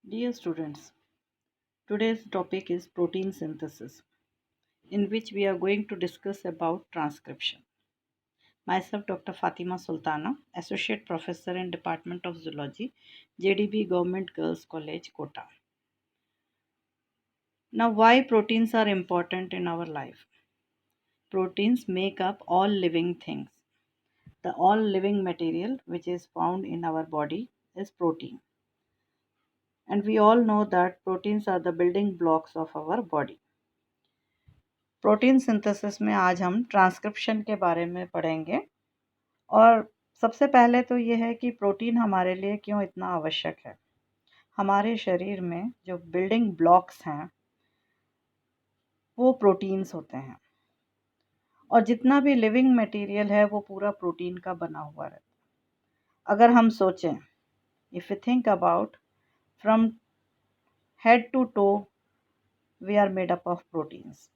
Dear students, today's topic is protein synthesis, in which we are going to discuss about transcription. Myself, Dr. Fatima Sultana, Associate Professor in Department of Zoology, JDB Government Girls College, Kota. Now, why proteins are important in our life? Proteins make up all living things. The all living material which is found in our body is protein. And we all know that proteins are the building blocks of our body. Protein synthesis में आज हम transcription के बारे में पढ़ेंगे। और सबसे पहले तो ये है कि प्रोटीन हमारे लिए क्यों इतना आवश्यक है। हमारे शरीर में जो बिल्डिंग ब्लॉक्स हैं वो प्रोटीन्स होते हैं, और जितना भी लिविंग मटेरियल है वो पूरा प्रोटीन का बना हुआ रहता है। अगर हम सोचें, if you think about, from head to toe we are made up of proteins.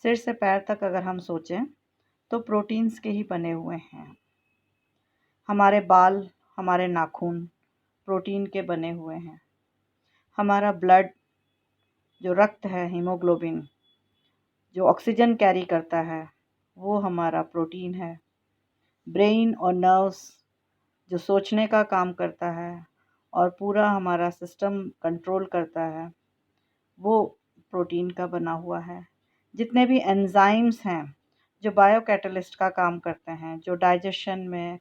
सिर से पैर तक अगर हम सोचें तो प्रोटीन्स के ही बने हुए हैं। हमारे बाल, हमारे नाखून प्रोटीन के बने हुए हैं। हमारा ब्लड, जो रक्त है, हीमोग्लोबिन, जो ऑक्सीजन कैरी करता है, वो हमारा प्रोटीन है। ब्रेन और नर्व्स, जो सोचने का काम करता है और पूरा हमारा सिस्टम कंट्रोल करता है, वो प्रोटीन का बना हुआ है। जितने भी एंजाइम्स हैं जो बायोकैटलिस्ट का काम करते हैं, जो डाइजेशन में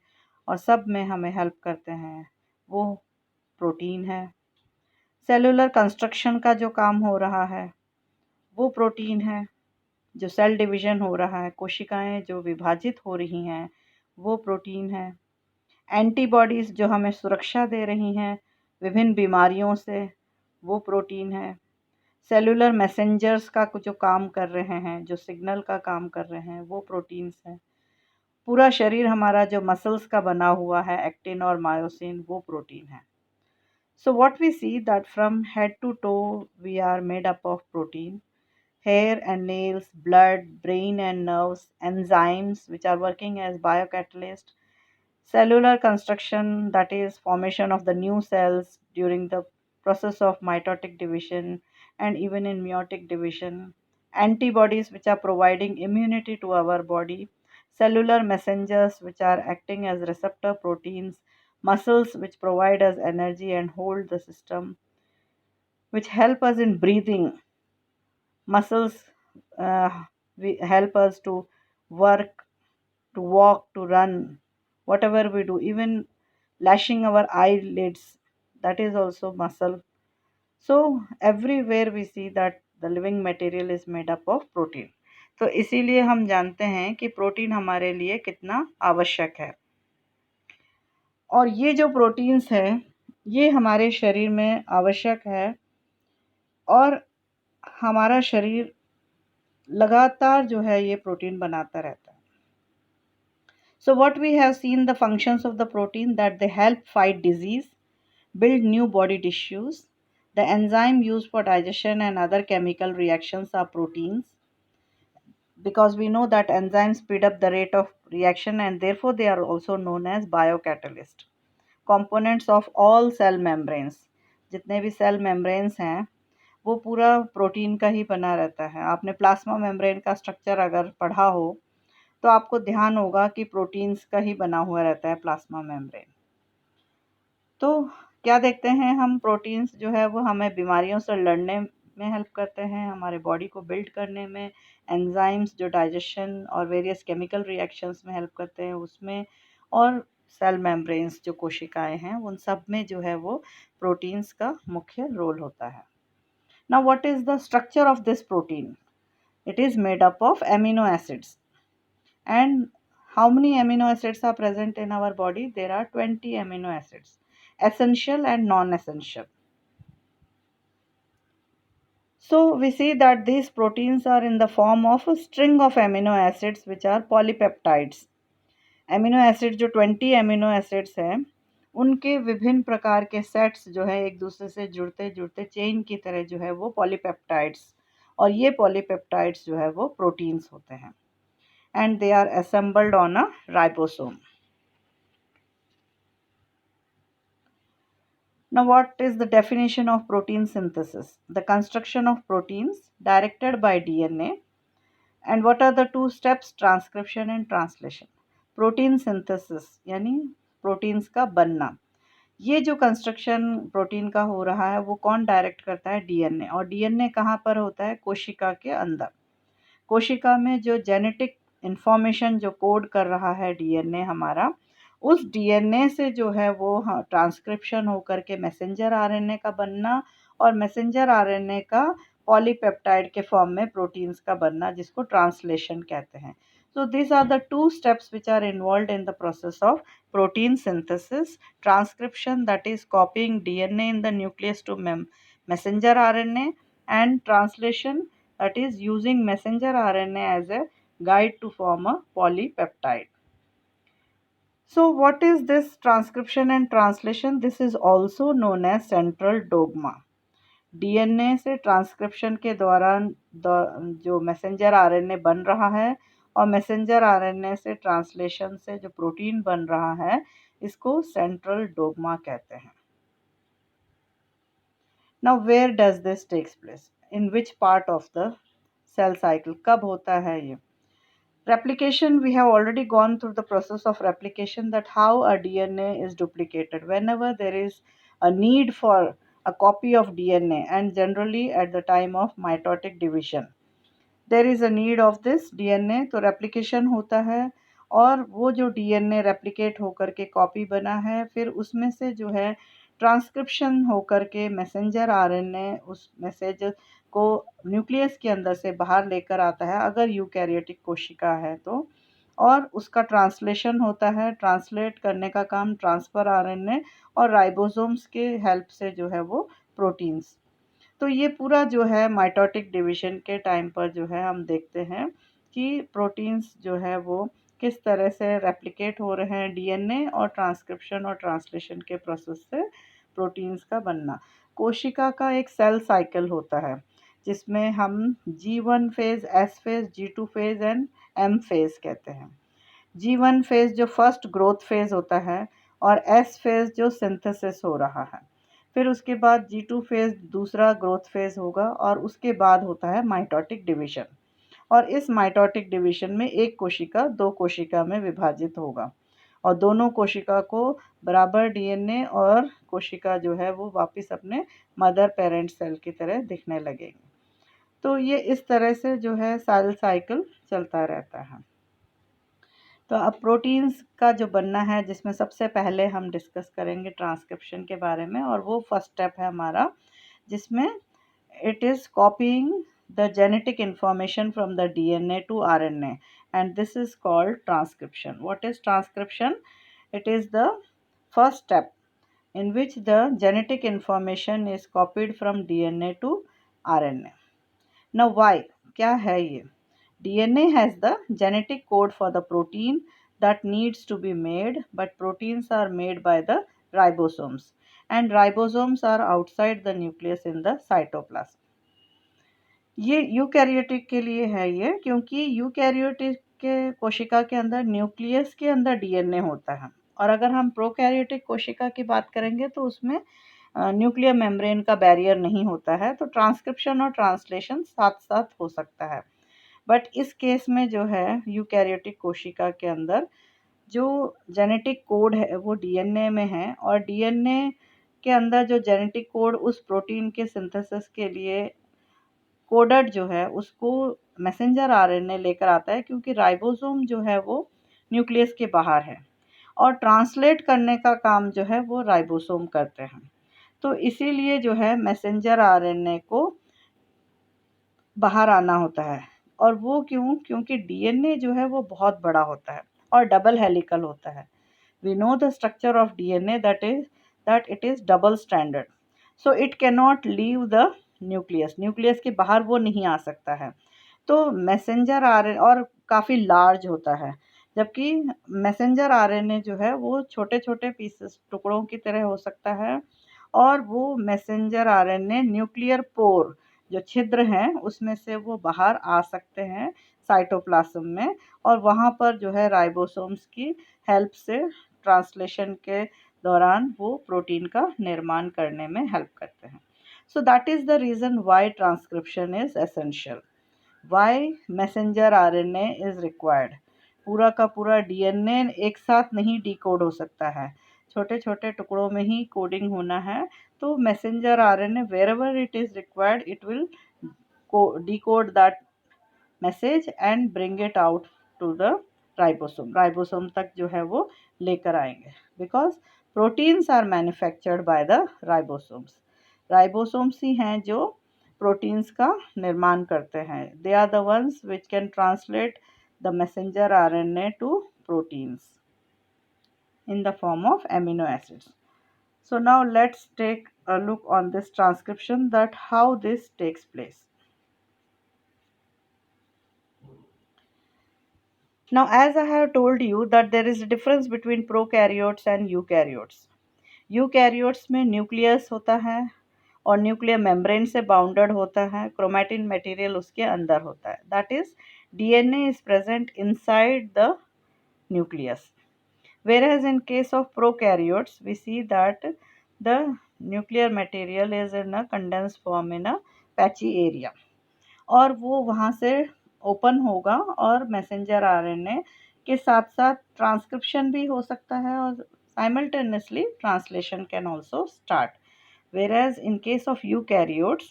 और सब में हमें हेल्प करते हैं, वो प्रोटीन है। सेलुलर कंस्ट्रक्शन का जो काम हो रहा है वो प्रोटीन है। जो सेल डिवीज़न हो रहा है, कोशिकाएं जो विभाजित हो रही हैं, वो प्रोटीन है। एंटीबॉडीज़ जो हमें सुरक्षा दे रही हैं विभिन्न बीमारियों से, वो प्रोटीन है। सेलुलर मैसेंजर्स का जो काम कर रहे हैं, जो सिग्नल का काम कर रहे हैं, वो प्रोटीन्स हैं। पूरा शरीर हमारा जो मसल्स का बना हुआ है, एक्टिन और मायोसिन, वो प्रोटीन है। So what we see that from head to toe we are made up of protein. Hair and nails, blood, brain and nerves, enzymes which are working as biocatalyst, cellular construction, that is formation of the new cells during the process of mitotic division and even in meiotic division, antibodies which are providing immunity to our body, cellular messengers which are acting as receptor proteins, muscles which provide us energy and hold the system, which help us in breathing. Muscles help us to work, to walk, to run, whatever we do, even lashing our eyelids, that is also muscle. So everywhere we see that the living material is made up of protein. तो इसीलिए हम जानते हैं कि protein हमारे लिए कितना आवश्यक है। और ये जो प्रोटीन्स है ये हमारे शरीर में आवश्यक है, और हमारा शरीर लगातार जो है ये प्रोटीन बनाता रहता है। So what we have seen the functions of the protein, that they help fight disease, build new body tissues. The enzyme used for digestion and other chemical reactions are proteins, because we know that enzymes speed up the rate of reaction and therefore they are also known as biocatalyst. Components of all cell membranes, जितने भी cell membranes हैं वो पूरा protein का ही बना रहता है। आपने प्लाज्मा मेम्ब्रेन का स्ट्रक्चर अगर पढ़ा हो तो आपको ध्यान होगा कि प्रोटीन्स का ही बना हुआ रहता है प्लाज्मा मेम्ब्रेन। तो क्या देखते हैं हम, प्रोटीन्स जो है वो हमें बीमारियों से लड़ने में हेल्प करते हैं, हमारे बॉडी को बिल्ड करने में, एंजाइम्स जो डाइजेशन और वेरियस केमिकल रिएक्शंस में हेल्प करते हैं उसमें, और सेल मेम्ब्रेन्स जो कोशिकाएं हैं उन सब में जो है वो प्रोटीन्स का मुख्य रोल होता है। Now what is the structure of this protein? It is made up of amino acids. And how many amino acids are present in our body? There are 20 amino acids, essential and non-essential. So we see that these proteins are in the form of a string of amino acids which are polypeptides. Amino acids जो 20 amino acids हैं उनके विभिन्न प्रकार के sets जो है एक दूसरे से जुड़ते जुड़ते चेन की तरह जो है वो पॉलीपेप्टाइड्स, और ये पॉलीपेप्टाइड्स जो है वो प्रोटीन्स होते हैं, and they are assembled on a ribosome. Now, what is the definition of protein synthesis? The construction of proteins directed by DNA. And what are the two steps? Transcription and translation. Protein synthesis यानी proteins का बनना, ये जो construction protein का हो रहा है वो कौन डायरेक्ट करता है? डीएनए। और डीएनए कहाँ पर होता है? कोशिका के अंदर। कोशिका में जो जेनेटिक इंफॉर्मेशन जो कोड कर रहा है डीएनए हमारा, उस डीएनए से जो है वो ट्रांसक्रिप्शन होकर के मैसेंजर आरएनए का बनना, और मैसेंजर आरएनए का पॉलीपेप्टाइड के फॉर्म में प्रोटीन्स का बनना, जिसको ट्रांसलेशन कहते हैं। So these are the two steps which are involved in the process of protein synthesis. Transcription, that is copying DNA in the nucleus to messenger RNA, and translation, that is using messenger RNA as a guide to form a polypeptide. So what is this transcription and translation? This is also known as central dogma. DNA से transcription के दौरान जो messenger RNA बन रहा है, और messenger RNA से translation से जो प्रोटीन बन रहा है, इसको सेंट्रल डोग्मा कहते हैं। Now where does this takes place? In which part of the cell cycle? कब होता है ये? Replication, we have already gone through the process of replication, that how a DNA is duplicated. Whenever there is a need for a copy of DNA, and generally at the time of mitotic division, there is a need of this DNA, तो replication होता है, और वो जो DNA replicate होकर के copy बना है, फिर उसमें से जो है ट्रांसक्रिप्शन होकर के मैसेंजर आरएनए उस मैसेज को न्यूक्लियस के अंदर से बाहर लेकर आता है, अगर यूकैरियोटिक कोशिका है तो, और उसका ट्रांसलेशन होता है। ट्रांसलेट करने का काम ट्रांसफर आरएनए और राइबोसोम्स के हेल्प से जो है वो प्रोटीन्स। तो ये पूरा जो है माइटोटिक डिवीजन के टाइम पर जो है हम देखते हैं कि प्रोटीन्स जो है वो किस तरह से रेप्लिकेट हो रहे हैं डीएनए, और ट्रांसक्रिप्शन और ट्रांसलेशन के प्रोसेस से प्रोटीन्स का बनना। कोशिका का एक सेल साइकिल होता है, जिसमें हम G1 phase, S phase, G2 phase and M phase कहते हैं। G1 फेज जो फर्स्ट ग्रोथ फेज होता है, और S फेज जो सिंथेसिस हो रहा है। फिर उसके बाद G2 फेज दूसरा ग्रोथ फेज होगा, और उसके बाद होता है माइटोटिक डिवीजन। और इस माइटोटिक डिवीजन में एक कोशिका दो कोशिका में विभाजित होगा, और दोनों कोशिका को बराबर डीएनए, और कोशिका जो है वो वापस अपने मदर पेरेंट सेल की तरह दिखने लगेगी। तो ये इस तरह से जो है सेल साइकिल चलता रहता है। तो अब प्रोटीन्स का जो बनना है, जिसमें सबसे पहले हम डिस्कस करेंगे ट्रांसक्रिप्शन के बारे में, और वो फर्स्ट स्टेप है हमारा, जिसमें it is copying the genetic information from the DNA to RNA, and this is called transcription. What is transcription? It is the first step in which the genetic information is copied from DNA to RNA. Now why? क्या है ये? DNA has the genetic code for the protein that needs to be made, but proteins are made by the ribosomes, and ribosomes are outside the nucleus in the cytoplasm. ये eukaryotic के लिए है ये, क्योंकि eukaryotic के कोशिका के अंदर न्यूक्लियस के अंदर डीएनए होता है, और अगर हम प्रोकैरियोटिक कोशिका की बात करेंगे तो उसमें न्यूक्लियर मेम्ब्रेन का बैरियर नहीं होता है, तो ट्रांसक्रिप्शन और ट्रांसलेशन साथ साथ हो सकता है। बट इस केस में जो है यूकैरियोटिक कोशिका के अंदर जो जेनेटिक कोड है वो डीएनए में है, और डीएनए के अंदर जो जेनेटिक कोड उस प्रोटीन के सिंथेसिस के लिए कोडेड जो है, उसको मैसेंजर आरएनए लेकर आता है, क्योंकि राइबोसोम जो है वो न्यूक्लियस के बाहर है, और ट्रांसलेट करने का काम जो है वो राइबोसोम करते हैं। तो इसीलिए जो है मैसेंजर आरएनए को बाहर आना होता है। और वो क्यों? क्योंकि डीएनए जो है वो बहुत बड़ा होता है और डबल हेलिकल होता है। We know the structure of DNA, that it is double stranded, so it cannot leave the nucleus के बाहर वो नहीं आ सकता है। तो मैसेंजर आरएनए और काफ़ी लार्ज होता है, जबकि मैसेंजर आरएनए जो है वो छोटे छोटे पीसेस टुकड़ों की तरह हो सकता है, और वो मैसेंजर आरएनए न्यूक्लियर पोर जो छिद्र हैं उसमें से वो बाहर आ सकते हैं साइटोप्लाज्म में, और वहाँ पर जो है राइबोसोम्स की हेल्प से ट्रांसलेशन के दौरान वो प्रोटीन का निर्माण करने में हेल्प करते हैं। So that is the reason why transcription is essential, why messenger RNA is required. पूरा का पूरा डीएनए एक साथ नहीं डिकोड हो सकता है, छोटे छोटे टुकड़ों में ही कोडिंग होना है। तो messenger RNA wherever it is required, it will decode that message and bring it out to the ribosome तक जो है वो लेकर आएंगे, because proteins are manufactured by the ribosomes ही हैं जो प्रोटीन्स का निर्माण करते हैं। They are the ones which can translate the messenger RNA to proteins in the form of amino acids. So now let's take a look on this transcription, that how this takes place. Now, as I have told you that there is a difference between prokaryotes and eukaryotes. Eukaryotes में nucleus होता है और nuclear membrane से bounded होता है, chromatin material उसके अंदर होता है, that is DNA is present inside the nucleus. Whereas in case of prokaryotes, we see that the nuclear material is in a condensed form in a patchy area, और वो वहाँ से ओपन होगा और मैसेंजर आरएनए के साथ साथ transcription भी हो सकता है और simultaneously translation can also start. Whereas in case of eukaryotes,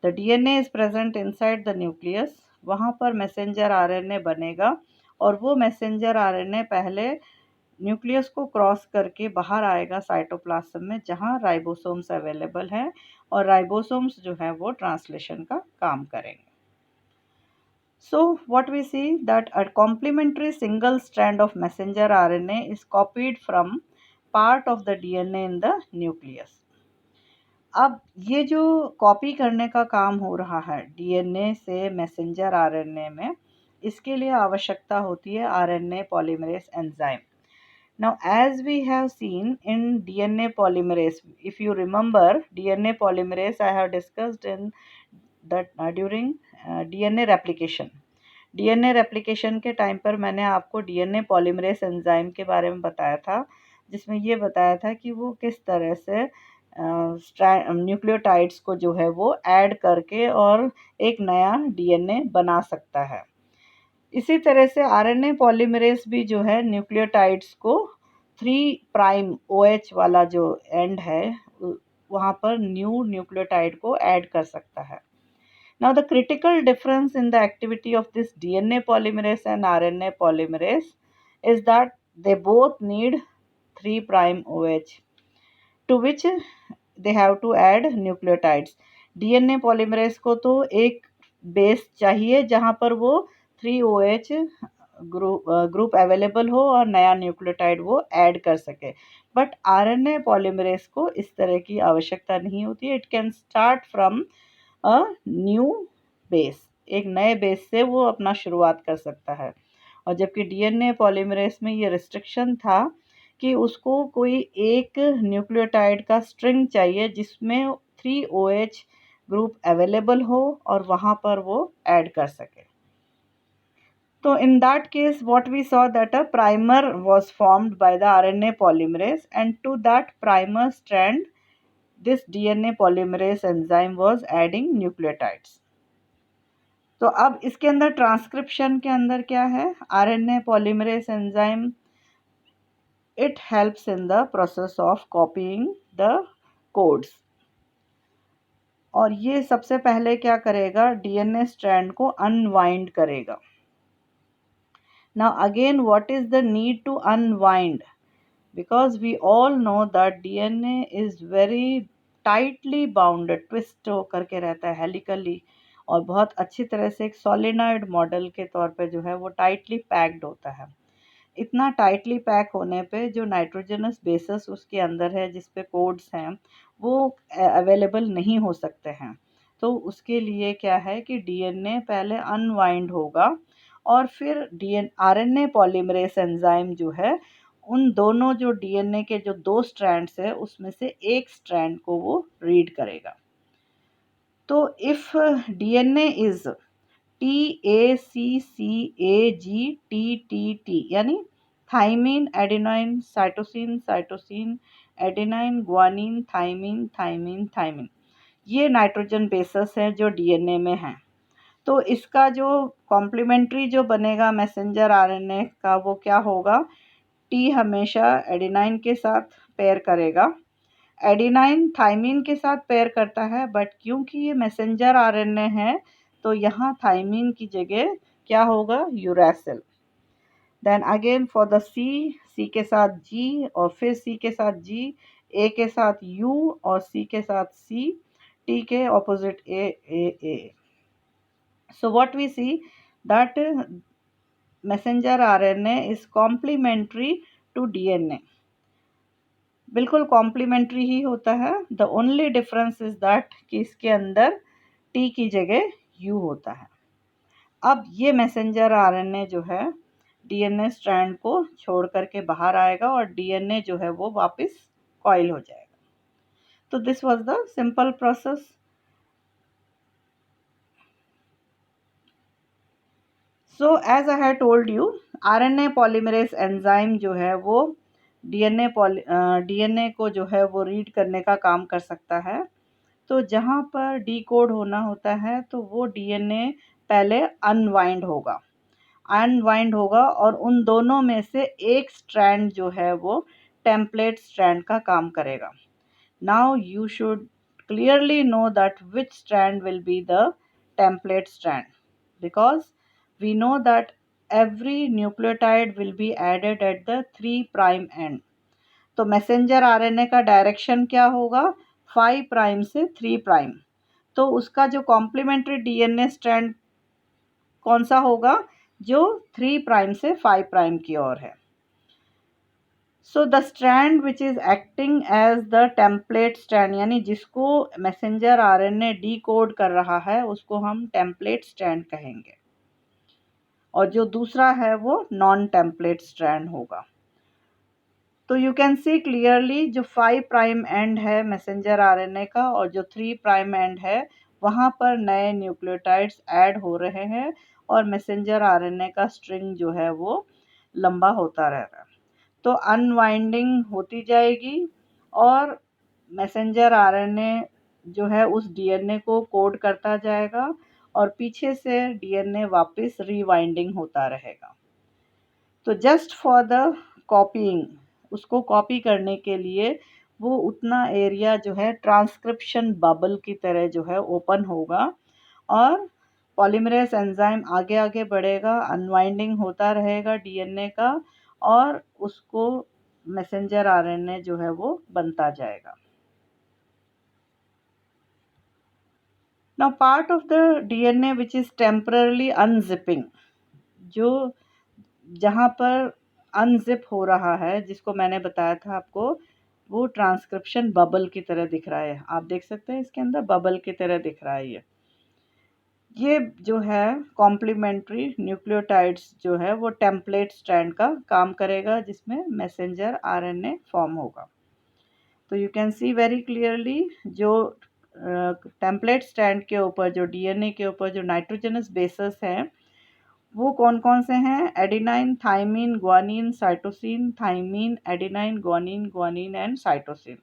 the DNA is present inside the nucleus, वहाँ पर मैसेंजर आरएनए बनेगा और वो मैसेंजर आरएनए पहले न्यूक्लियस को क्रॉस करके बाहर आएगा साइटोप्लाज्म में, जहाँ राइबोसोम्स अवेलेबल हैं और राइबोसोम्स जो है वो ट्रांसलेशन का काम करेंगे। So what we see that a complementary single strand of messenger RNA is copied from part of the DNA in the nucleus. अब ये जो कॉपी करने का काम हो रहा है डीएनए से मैसेंजर आरएनए में, इसके लिए आवश्यकता होती है RNA polymerase enzyme. Now, as we have seen in DNA polymerase, if you remember DNA polymerase, I have discussed in that during DNA replication. DNA replication के टाइम पर मैंने आपको DNA polymerase एंजाइम के बारे में बताया था, जिसमें ये बताया था कि वो किस तरह से न्यूक्लियोटाइड्स को जो है वो ऐड करके और एक नया डीएनए बना सकता है। इसी तरह से आरएनए पॉलीमरेज भी जो है न्यूक्लियोटाइड्स को 3 प्राइम OH वाला जो एंड है वहाँ पर न्यू न्यूक्लियोटाइड को ऐड कर सकता है। Now the critical difference in the activity of this DNA polymerase and RNA polymerase is that they both need 3 prime OH to which they have to add nucleotides. DNA polymerase को तो एक base चाहिए जहाँ पर वो 3 OH group available हो और नया न्यूक्लियोटाइड वो ऐड कर सके, बट आरएनए पॉलीमरेज को इस तरह की आवश्यकता नहीं होती है। It can start from a new base, एक नए बेस से वो अपना शुरुआत कर सकता है। और जबकि डीएनए पॉलीमरेज में ये रिस्ट्रिक्शन था कि उसको कोई एक न्यूक्लियोटाइड का स्ट्रिंग चाहिए जिसमें 3 OH ग्रुप अवेलेबल हो और वहाँ पर वो ऐड कर सके। So in that case, what we saw that a primer was formed by the RNA polymerase, and to that primer strand, this DNA polymerase enzyme was adding nucleotides. तो अब इसके अंदर ट्रांसक्रिप्शन के अंदर क्या है, RNA polymerase enzyme, it helps in the process of copying the codes. और ये सबसे पहले क्या करेगा, DNA strand को unwind करेगा। Now again, what is the need to unwind? Because we all know that DNA is very tightly bounded, twist होकर के रहता है हेलिकली, और बहुत अच्छी तरह से एक सोलिनॉइड मॉडल के तौर पे जो है वो टाइटली पैक्ड होता है। इतना टाइटली पैक होने पे जो नाइट्रोजनस बेसिस उसके अंदर है जिस पे कोड्स हैं वो अवेलेबल नहीं हो सकते हैं। तो उसके लिए क्या है कि डीएनए पहले अनवाइंड होगा और फिर आरएनए पॉलीमरेज एंजाइम जो है उन दोनों जो डीएनए के जो 2 स्ट्रैंड्स है उसमें से एक स्ट्रैंड को वो रीड करेगा। तो इफ डीएनए इज TACCAGTTT यानी thymine adenine cytosine cytosine adenine, guanine, thymine, thymine, thymine. ये नाइट्रोजन बेसेस हैं जो डीएनए में हैं। तो इसका जो कॉम्प्लीमेंट्री जो बनेगा मैसेंजर आरएनए का वो क्या होगा, टी हमेशा एडेनाइन के साथ पेयर करेगा। एडेनाइन थाइमिन के साथ पेयर करता है, बट क्योंकि ये मैसेंजर आरएनए है तो यहाँ थाइमिन की जगह क्या होगा, uracil. Then again for the C के साथ जी, और फिर सी के साथ जी, ए के साथ यू, और सी के साथ सी, टी के opposite A. So what we see that messenger RNA is complementary to DNA. बिल्कुल कॉम्प्लीमेंट्री ही होता है। The only difference is that कि इसके अंदर टी की जगह यू होता है। अब ये मैसेंजर आरएनए जो है डीएनए स्ट्रैंड को छोड़ करके बाहर आएगा और डीएनए जो है वो वापस कॉइल हो जाएगा। तो this was the simple process. So as I have told you, RNA polymerase enzyme जो है वो डीएनए को जो है वो रीड करने का काम कर सकता है। तो जहाँ पर डीकोड होना होता है तो वो डीएनए पहले अनवाइंड होगा और उन दोनों में से एक स्ट्रैंड जो है वो टेम्पलेट स्ट्रैंड का काम करेगा। Now you should clearly know that which strand will be the template strand, because we know that every nucleotide will be added at the 3' end. तो मैसेंजर आरएनए का डायरेक्शन क्या होगा, 5' से 3'। तो उसका जो कॉम्प्लीमेंट्री डीएनए स्ट्रैंड कौन सा होगा, जो 3' से 5' की ओर है। So the strand which is acting as the template strand, यानी जिसको मैसेंजर आरएनए डी कोड कर रहा है उसको हम टेम्पलेट स्ट्रैंड कहेंगे, और जो दूसरा है वो नॉन टेम्पलेट स्ट्रैंड होगा। तो यू कैन सी क्लियरली जो 5' एंड है मैसेंजर आरएनए का और जो 3' एंड है वहाँ पर नए न्यूक्लियोटाइड्स ऐड हो रहे हैं और मैसेंजर आरएनए का स्ट्रिंग जो है वो लंबा होता रह रहा है। तो अनवाइंडिंग होती जाएगी और मैसेंजर आरएनए जो है उस डीएनए को कोड करता जाएगा और पीछे से डीएनए वापस रीवाइंडिंग होता रहेगा। तो जस्ट फॉर द कॉपीइंग, उसको कॉपी करने के लिए वो उतना एरिया जो है ट्रांसक्रिप्शन बबल की तरह जो है ओपन होगा और पॉलीमरेज एंजाइम आगे आगे बढ़ेगा, अनवाइंडिंग होता रहेगा डीएनए का और उसको मैसेंजर आरएनए जो है वो बनता जाएगा। Now part of the DNA which is temporarily unzipping, जो जहाँ पर अनजिप हो रहा है, जिसको मैंने बताया था आपको, वो ट्रांसक्रिप्शन बबल की तरह दिख रहा है। आप देख सकते हैं इसके अंदर बबल की तरह दिख रहा है। ये जो है कॉम्प्लीमेंट्री न्यूक्लियोटाइड्स जो है वो टेम्पलेट स्ट्रैंड का काम करेगा जिसमें मैसेंजर आरएनए फॉर्म होगा। तो you can see very clearly जो टेम्पलेट स्ट्रैंड के ऊपर, जो डीएनए के ऊपर जो नाइट्रोजनस बेसेस हैं वो कौन कौन से हैं, adenine, thymine, guanine, cytosine, thymine, adenine, guanine, guanine and cytosine.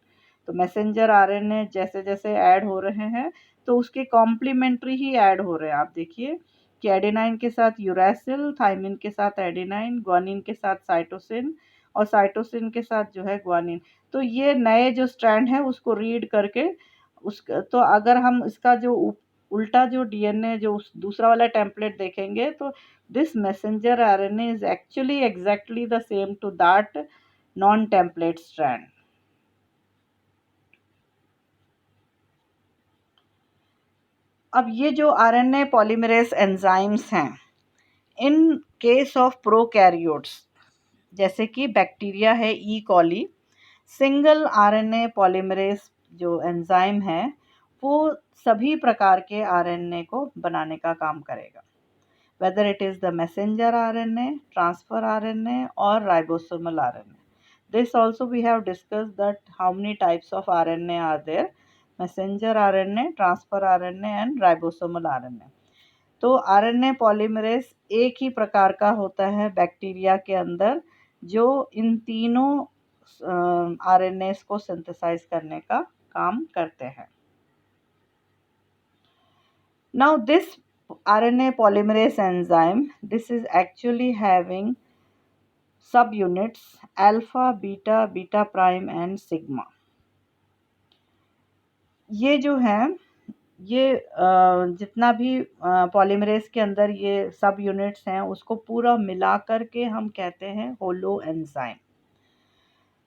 तो मैसेंजर आरएनए जैसे जैसे ऐड हो रहे हैं तो उसके कॉम्प्लीमेंट्री ही ऐड हो रहे हैं। आप देखिए कि एडेनाइन के साथ यूरैसिल, थाइमिन के साथ एडेनाइन, ग्वानिन के साथ साइटोसिन और साइटोसिन के साथ जो है ग्वानिन। तो ये नए जो स्ट्रैंड है उसको रीड करके तो अगर हम इसका जो उल्टा जो डीएनए जो दूसरा वाला टेम्पलेट देखेंगे तो this messenger RNA is actually exactly the same to that non-template strand. अब ये जो आरएनए पॉलीमरेज एंजाइम्स हैं, इन केस ऑफ प्रोकैरियोट्स जैसे कि बैक्टीरिया है ई कॉली, सिंगल आरएनए पॉलीमरेज जो एंजाइम है वो सभी प्रकार के आरएनए को बनाने का काम करेगा, whether it is the messenger RNA, transfer RNA or ribosomal RNA. This also we have discussed that how many types of RNA are there, messenger RNA, transfer RNA and ribosomal RNA. तो RNA polymerase एक ही प्रकार का होता है bacteria के अंदर जो इन तीनों RNAs को सिंथेसाइज करने का काम करते हैं. Now this RNA polymerase enzyme, this is actually having subunits alpha, beta, beta prime and sigma. ये जो है ये जितना भी पॉलीमरेज के अंदर ये सब यूनिट्स हैं उसको पूरा मिला करके हम कहते हैं holoenzyme.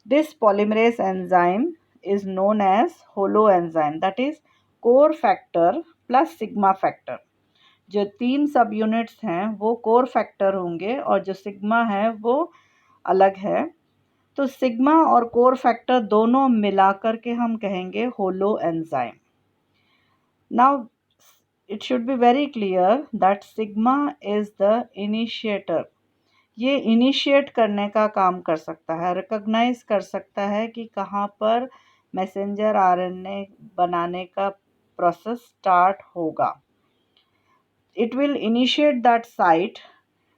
This polymerase enzyme is known as holoenzyme, that is core factor plus sigma factor. जो 3 सब यूनिट्स हैं वो कोर फैक्टर होंगे और जो सिग्मा है वो अलग है. तो सिग्मा और कोर फैक्टर दोनों मिलाकर के हम कहेंगे holo enzyme. Now it should be very clear that sigma is the initiator. ये इनिशिएट करने का काम कर सकता है, रिकॉग्नाइज कर सकता है कि कहाँ पर मैसेंजर आरएनए बनाने का प्रोसेस स्टार्ट होगा. It will initiate that site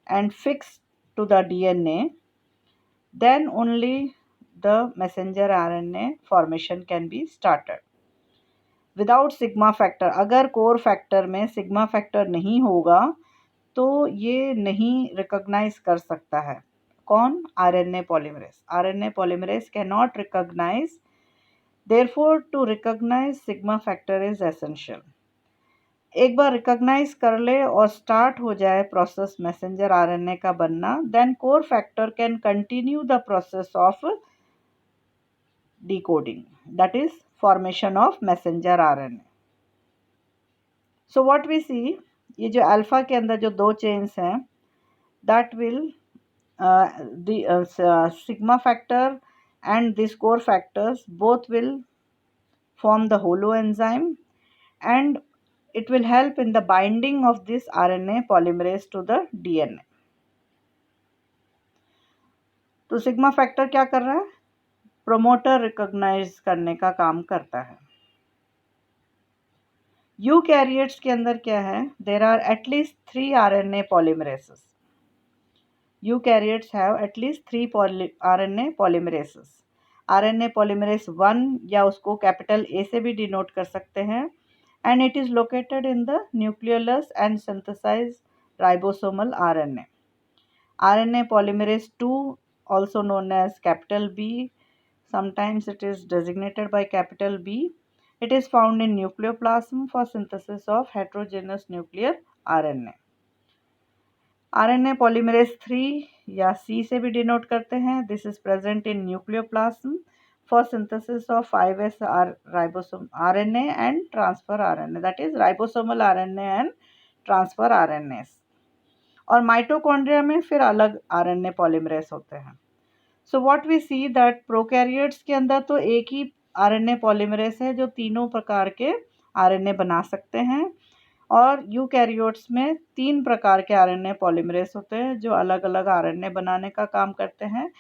and fix to the DNA. Then only the messenger RNA formation can be started. Without sigma factor, अगर कोर फैक्टर में सिग्मा फैक्टर नहीं होगा तो ये नहीं रिकॉग्नाइज कर सकता है. कौन? RNA polymerase. RNA polymerase can not recognise, therefore to recognise sigma factor is essential. एक बार रिकॉग्नाइज कर ले और स्टार्ट हो जाए प्रोसेस मैसेंजर आरएनए का बनना, then core factor can continue the process of decoding, that is formation of messenger RNA. So what we see, ये जो अल्फा के अंदर जो 2 चेन्स हैं, that will the sigma factor and these core factors both will form the holo enzyme and it will help in the binding of this RNA polymerase to the DNA. तो sigma factor क्या कर रहा है? Promoter recognise करने का काम करता है. यूकैरियोट्स के अंदर क्या है? There are at least 3 RNA polymerases. Eukaryotes have at least 3 RNA polymerases. RNA polymerase 1 या उसको कैपिटल A से भी डिनोट कर सकते हैं and it is located in the nucleolus and synthesise ribosomal RNA. RNA polymerase 2 also known as capital B, sometimes it is designated by capital B. It is found in nucleoplasm for synthesis of heterogeneous nuclear RNA. RNA polymerase 3 या C से भी denote करते हैं. This is present in nucleoplasm for synthesis of 5S ribosome RNA and transfer RNA, that is ribosomal RNA and transfer RNAs. और mitochondria में फिर अलग RNA polymerase होते हैं. So what we see that prokaryotes के अंदर तो एक ही आरएनए पॉलीमरेज है जो तीनों प्रकार के आरएनए बना सकते हैं और यूकैरियोट्स में 3 प्रकार के आरएनए पॉलीमरेज होते हैं जो अलग अलग आरएनए बनाने का काम करते हैं.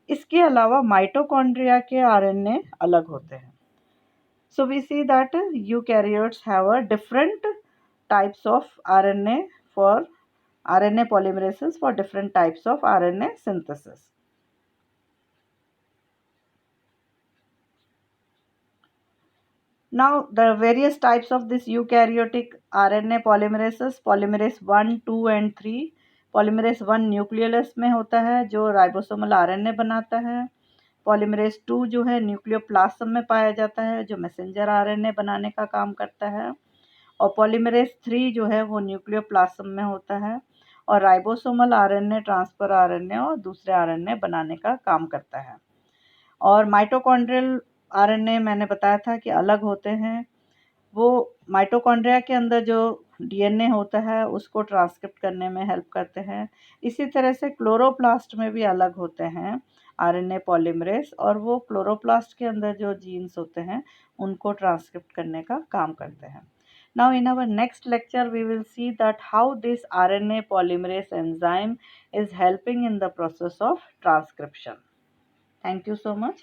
इसके अलावा माइटोकॉन्ड्रिया के आरएनए अलग होते हैं. So we see that eukaryotes have a different types of RNA for RNA polymerases for different types of RNA synthesis. Now the various types of this eukaryotic RNA polymerases, polymerase 1, 2 and 3. Polymerase 1 nucleolus में होता है जो ribosomal RNA बनाता है. Polymerase 2 जो है nucleoplasm में पाया जाता है जो मैसेंजर RNA बनाने का काम करता है. और पॉलीमरेज 3 जो है वो न्यूक्लियोप्लाज्म में होता है और राइबोसोमल RNA, ट्रांसफर RNA और दूसरे RNA बनाने का काम करता है. और माइटोकॉन्ड्रियल आरएनए मैंने बताया था कि अलग होते हैं. वो माइटोकॉन्ड्रिया के अंदर जो डीएनए होता है उसको ट्रांसक्रिप्ट करने में हेल्प करते हैं. इसी तरह से क्लोरोप्लास्ट में भी अलग होते हैं आरएनए पॉलीमरेज और वो क्लोरोप्लास्ट के अंदर जो जीन्स होते हैं उनको ट्रांसक्रिप्ट करने का काम करते हैं. Now in our next lecture we will see that how this RNA polymerase enzyme is helping in the process of transcription. Thank you so much.